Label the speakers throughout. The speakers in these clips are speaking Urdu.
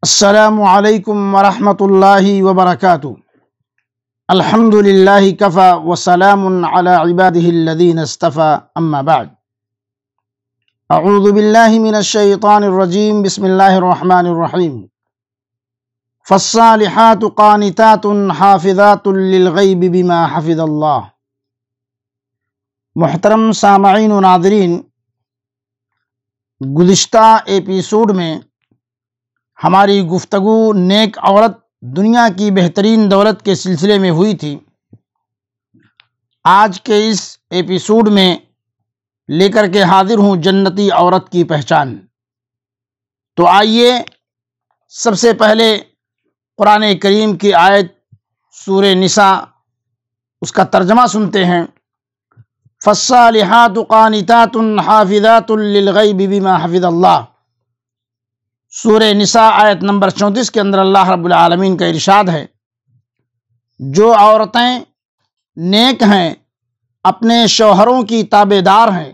Speaker 1: السلام علیکم ورحمۃ اللہ وبرکاتہ۔ الحمد للہ کفا وسلام علی عبادہ الذین اصطفى، اما بعد۔ اعوذ باللہ من الشیطان الرجیم، بسم اللہ الرحمن الرحیم۔ فالصالحات قانتات حافظات للغیب بما حفظ اللہ۔ محترم سامعین و ناظرین، گزشتہ ایپیسوڈ میں ہماری گفتگو نیک عورت دنیا کی بہترین دولت کے سلسلے میں ہوئی تھی۔ آج کے اس ایپیسوڈ میں لے کر کے حاضر ہوں جنتی عورت کی پہچان۔ تو آئیے سب سے پہلے قرآن کریم کی آیت سورہ نساء اس کا ترجمہ سنتے ہیں۔ فالصالحات قانتات حافظات للغیب بما حفظ اللہ۔ سورہ نساء آیت نمبر 34 کے اندر اللہ رب العالمین کا ارشاد ہے، جو عورتیں نیک ہیں، اپنے شوہروں کی تابع دار ہیں،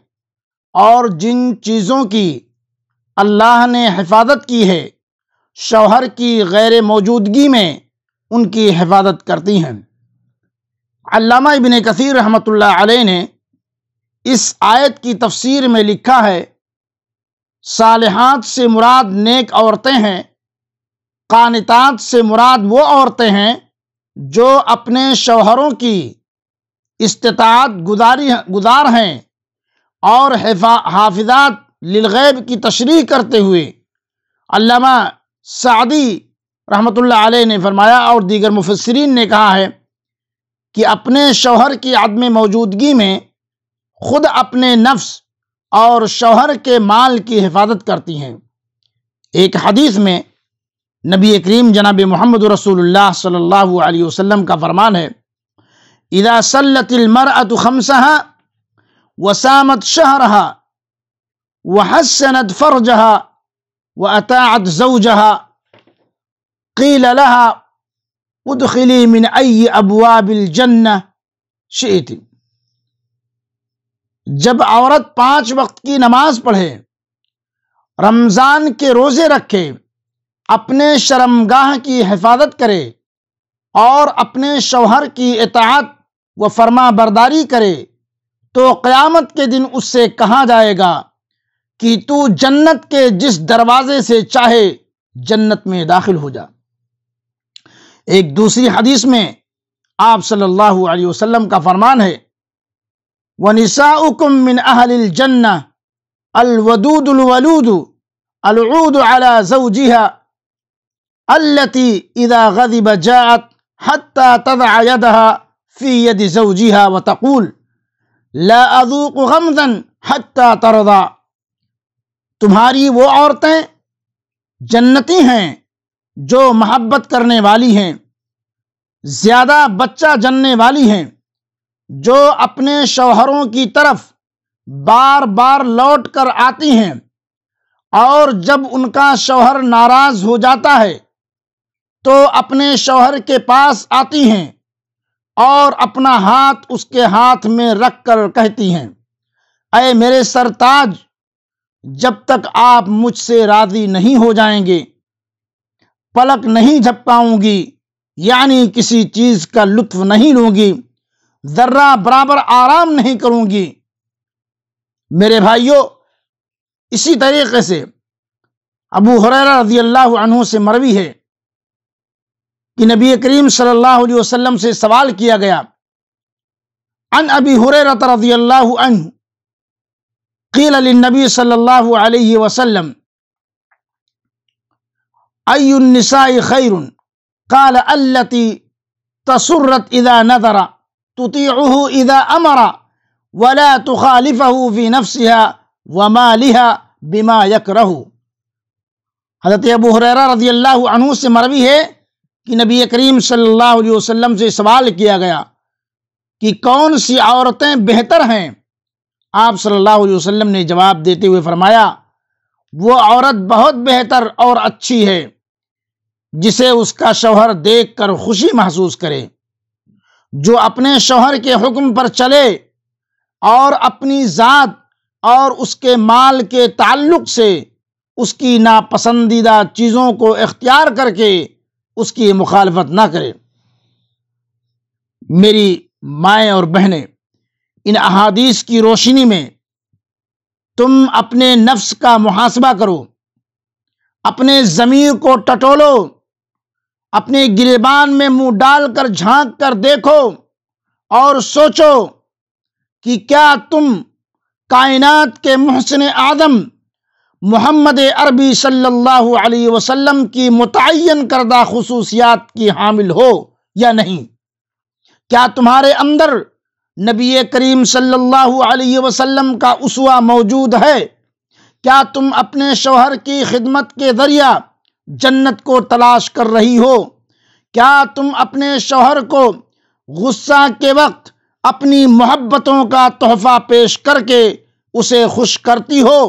Speaker 1: اور جن چیزوں کی اللہ نے حفاظت کی ہے شوہر کی غیر موجودگی میں ان کی حفاظت کرتی ہیں۔ علامہ ابن کثیر رحمۃ اللہ علیہ نے اس آیت کی تفسیر میں لکھا ہے، صالحات سے مراد نیک عورتیں ہیں، قانتات سے مراد وہ عورتیں ہیں جو اپنے شوہروں کی استطاعت گزار ہیں، اور حافظات للغیب کی تشریح کرتے ہوئے علامہ سعدی رحمۃ اللہ علیہ نے فرمایا، اور دیگر مفسرین نے کہا ہے کہ اپنے شوہر کی عدم موجودگی میں خود اپنے نفس اور شوہر کے مال کی حفاظت کرتی ہیں۔ ایک حدیث میں نبی کریم جناب محمد رسول اللہ صلی اللہ علیہ وسلم کا فرمان ہے، اذا صلت المرأة خمسها وصامت شهرها وحسنت فرجها واطاعت زوجها قیل لها ادخلی من ای ابواب الجنہ شئت۔ جب عورت 5 وقت کی نماز پڑھے، رمضان کے روزے رکھے، اپنے شرمگاہ کی حفاظت کرے، اور اپنے شوہر کی اطاعت و فرما برداری کرے، تو قیامت کے دن اس سے کہا جائے گا کہ تو جنت کے جس دروازے سے چاہے جنت میں داخل ہو جا۔ ایک دوسری حدیث میں آپ صلی اللہ علیہ وسلم کا فرمان ہے، وَنِسَاؤُكُم مِّنْ أَهْلِ الْجَنَّةِ الْوَدُودُ الْوَلُودُ الْعُودُ عَلَى زَوْجِهَا الَّتِي إِذَا غَضِبَ جَاءَتْ حَتَّى تَضَعَ يَدَهَا فِي يَدِ زَوْجِهَا وَتَقُولُ لَا أَذُوقُ غَمْضًا حَتَّى تَرْضَى۔ تمہاری وہ عورتیں جنتی ہیں جو محبت کرنے والی ہیں، زیادہ بچہ جننے والی ہیں، جو اپنے شوہروں کی طرف بار بار لوٹ کر آتی ہیں، اور جب ان کا شوہر ناراض ہو جاتا ہے تو اپنے شوہر کے پاس آتی ہیں اور اپنا ہاتھ اس کے ہاتھ میں رکھ کر کہتی ہیں، اے میرے سرتاج، جب تک آپ مجھ سے راضی نہیں ہو جائیں گے پلک نہیں جھپکاؤں گی، یعنی کسی چیز کا لطف نہیں لوں گی، ذرہ برابر آرام نہیں کروں گی۔ میرے بھائیوں، اسی طریقے سے ابو ہریرہ رضی اللہ عنہ سے مروی ہے کہ نبی کریم صلی اللہ علیہ وسلم سے سوال کیا گیا، عن ابی ہریرہ رضی اللہ عنہ قیل للنبی صلی اللہ علیہ وسلم ای النساء خیر؟ قال التی تسرت اذا نظر تطیعه اذا امر ولا تخالفه في نفسها ومالها بما يكره۔ حضرت ابو ہریرہ رضی اللہ عنہ سے مروی ہے کہ نبی کریم صلی اللہ علیہ وسلم سے سوال کیا گیا کہ کون سی عورتیں بہتر ہیں؟ آپ صلی اللہ علیہ وسلم نے جواب دیتے ہوئے فرمایا، وہ عورت بہت بہتر اور اچھی ہے جسے اس کا شوہر دیکھ کر خوشی محسوس کرے، جو اپنے شوہر کے حکم پر چلے اور اپنی ذات اور اس کے مال کے تعلق سے اس کی ناپسندیدہ چیزوں کو اختیار کر کے اس کی مخالفت نہ کرے۔ میری مائیں اور بہنیں، ان احادیث کی روشنی میں تم اپنے نفس کا محاسبہ کرو، اپنے ضمیر کو ٹٹولو، اپنے گریبان میں منہ ڈال کر جھانک کر دیکھو اور سوچو کہ کیا تم کائنات کے محسن اعظم محمد عربی صلی اللہ علیہ وسلم کی متعین کردہ خصوصیات کی حامل ہو یا نہیں؟ کیا تمہارے اندر نبی کریم صلی اللہ علیہ وسلم کا اسوہ موجود ہے؟ کیا تم اپنے شوہر کی خدمت کے ذریعہ جنت کو تلاش کر رہی ہو؟ کیا تم اپنے شوہر کو غصہ کے وقت اپنی محبتوں کا تحفہ پیش کر کے اسے خوش کرتی ہو؟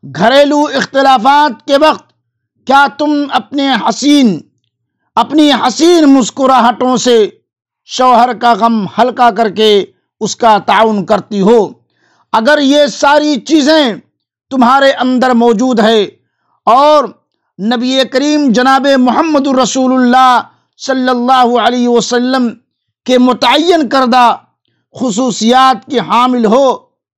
Speaker 1: گھریلو اختلافات کے وقت کیا تم اپنی حسین مسکراہٹوں سے شوہر کا غم ہلکا کر کے اس کا تعاون کرتی ہو؟ اگر یہ ساری چیزیں تمہارے اندر موجود ہے اور نبی کریم جناب محمد رسول اللہ صلی اللہ علیہ وسلم کے متعین کردہ خصوصیات کی حامل ہو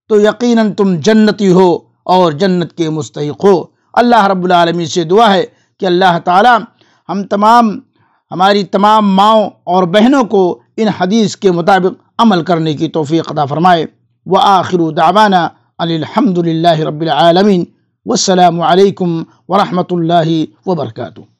Speaker 1: تو یقیناً تم جنتی ہو اور جنت کے مستحق ہو۔ اللہ رب العالمین سے دعا ہے کہ اللہ تعالی ہماری تمام ماؤں اور بہنوں کو ان حدیث کے مطابق عمل کرنے کی توفیق عطا فرمائے۔ وآخر دعوانا ان الحمد للہ رب العالمین، والسلام علیکم ورحمۃ اللہ وبرکاتہ۔